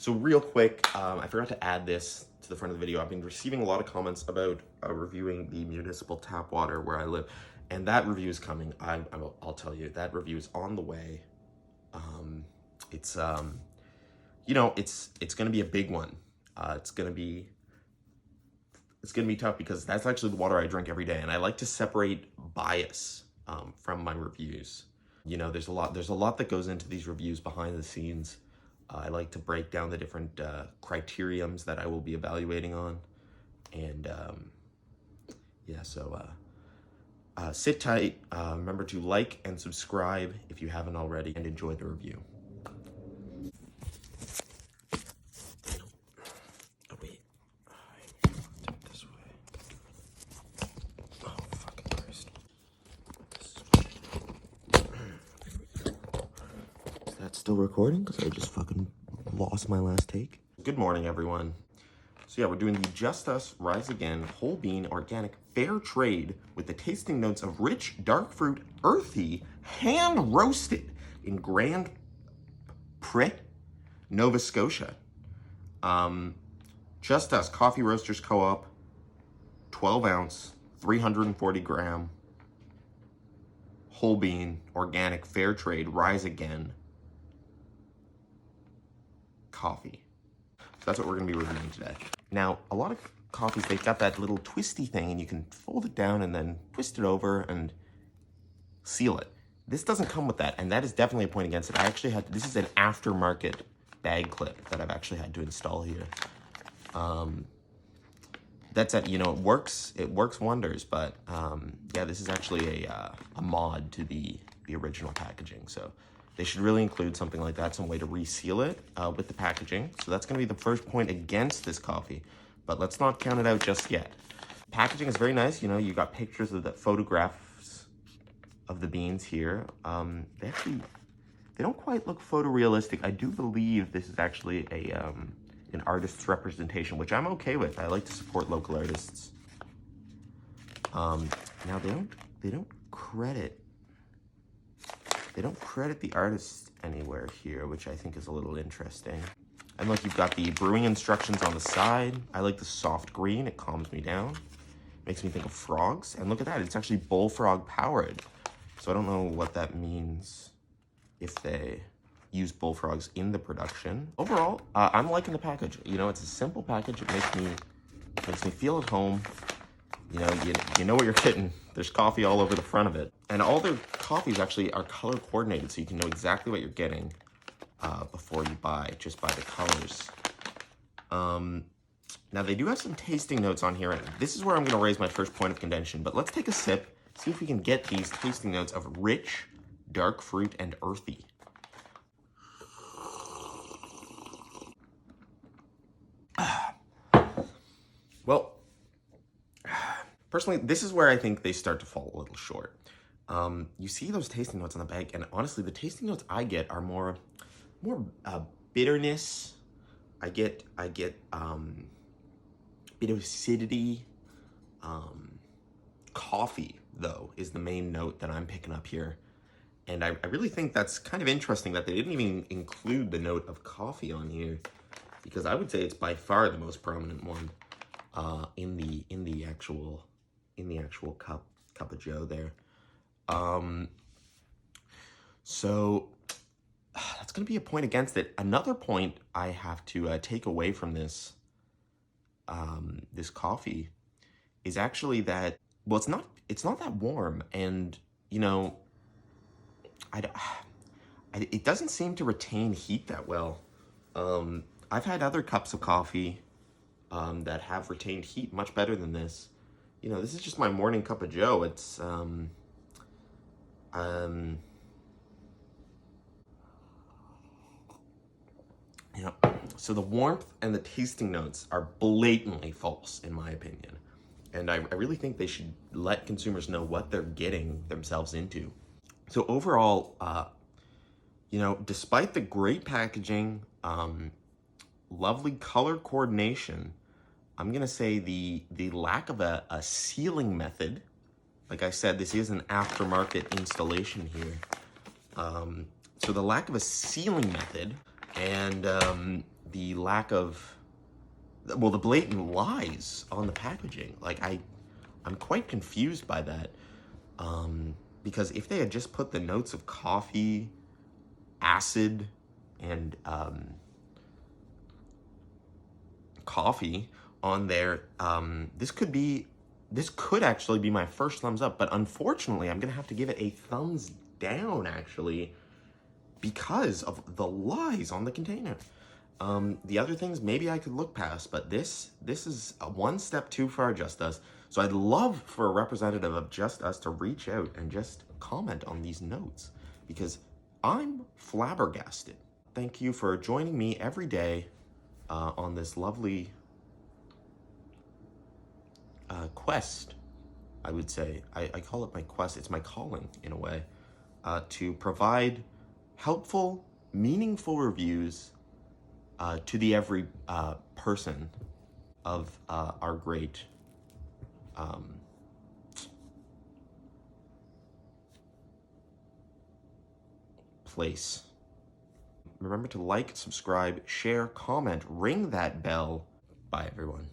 So real quick, I forgot to add this to the front of the video. I've been receiving a lot of comments about reviewing the municipal tap water where I live, and that review is coming. I'll tell you, that review is on the way. It's you know, it's gonna be a big one. It's gonna be tough because that's actually the water I drink every day, and I like to separate bias from my reviews. You know, there's a lot that goes into these reviews behind the scenes. I like to break down the different criteriums that I will be evaluating on, and yeah. So sit tight. Remember to like and subscribe if you haven't already, and enjoy the review. That's still recording because I just fucking lost my last take. Good morning, everyone. So yeah, we're doing the Just Us Rise Again whole bean organic fair trade with the tasting notes of rich, dark fruit, earthy, hand roasted in Grand Pré, Nova Scotia. Just Us Coffee Roasters Co-op, 12 ounce, 340 gram, whole bean, organic, fair trade, Rise Again coffee. So that's what we're gonna be reviewing today. Now, a lot of coffees, they've got that little twisty thing and you can fold it down and then twist it over and seal it. This doesn't come with that, and that is definitely a point against it. I actually had, this is an aftermarket bag clip that I've actually had to install here. That's it, you know, it works wonders, but yeah, this is actually a mod to the original packaging. So they should really include something like that, some way to reseal it with the packaging. So that's gonna be the first point against this coffee, but let's not count it out just yet. Packaging is very nice. You know, you got pictures of the photographs of the beans here. They don't quite look photorealistic. I do believe this is actually an artist's representation, which I'm okay with. I like to support local artists. Now they don't credit the artist anywhere here, which I think is a little interesting. And look, you've got the brewing instructions on the side. I like the soft green, it calms me down. Makes me think of frogs. And look at that, it's actually bullfrog powered. So I don't know what that means if they use bullfrogs in the production. Overall, I'm liking the package. You know, it's a simple package. It makes me feel at home. You know, you know what you're getting. There's coffee all over the front of it. And all their coffees actually are color coordinated, so you can know exactly what you're getting before you buy, just by the colors. Now they do have some tasting notes on here, and this is where I'm gonna raise my first point of contention, but let's take a sip, see if we can get these tasting notes of rich, dark fruit, and earthy. Well, personally, this is where I think they start to fall a little short. You see those tasting notes on the bag, and honestly, the tasting notes I get are more bitterness. I get bit of acidity. Coffee, though, is the main note that I'm picking up here. And I really think that's kind of interesting that they didn't even include the note of coffee on here, because I would say it's by far the most prominent one in the actual cup of joe there. So that's going to be a point against it. Another point I have to take away from this this coffee is actually that, well, it's not that warm, and you know, it doesn't seem to retain heat that well. I've had other cups of coffee that have retained heat much better than this. You know, this is just my morning cup of joe. It's you know, so the warmth and the tasting notes are blatantly false, in my opinion. And I really think they should let consumers know what they're getting themselves into. So overall, you know, despite the great packaging, lovely color coordination, I'm gonna say the lack of a sealing method. Like I said, this is an aftermarket installation here. So the lack of a sealing method and the lack of, well, the blatant lies on the packaging. Like, I'm quite confused by that. Because if they had just put the notes of coffee, acid, and coffee on there, this could actually be my first thumbs up, but unfortunately I'm gonna have to give it a thumbs down, actually, because of the lies on the container. The other things maybe I could look past, but this is a one step too far, Just Us. So I'd love for a representative of Just Us to reach out and just comment on these notes, because I'm flabbergasted. Thank you for joining me every day on this lovely quest, I would say. I call it my quest. It's my calling, in a way, to provide helpful, meaningful reviews to the every person of our great place. Remember to like, subscribe, share, comment, ring that bell. Bye, everyone.